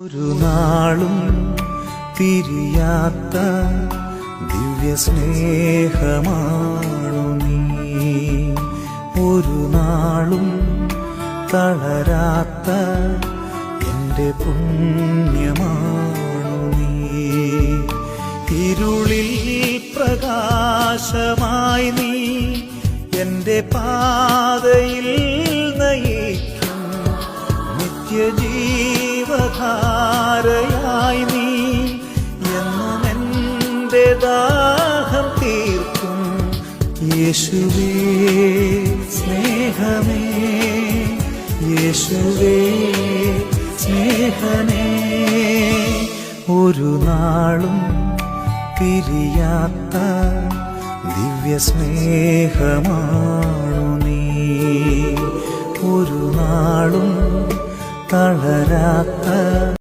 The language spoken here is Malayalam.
ഒരു നാളും തിരിയാത്ത ദിവ്യ സ്നേഹമാണു നീ. ഒരു നാളും തളരാത്ത എൻ്റെ പുണ്യമാണു നീ. ഇരുളിൽ പ്രകാശമായി നീ എൻ്റെ പാതയിൽ നയിക്കും. നിത്യജീവധാരയായി നീ എന്നും എൻ്റെ ദാഹം തീർക്കും. യേശുവേ സ്നേഹമേ, യേശുവേ സ്നേഹമേ, ഒരു നാളും പിരിയാത്ത ദിവ്യ സ്നേഹമാണു നീ. ഒരു നാളും തളരാത്ത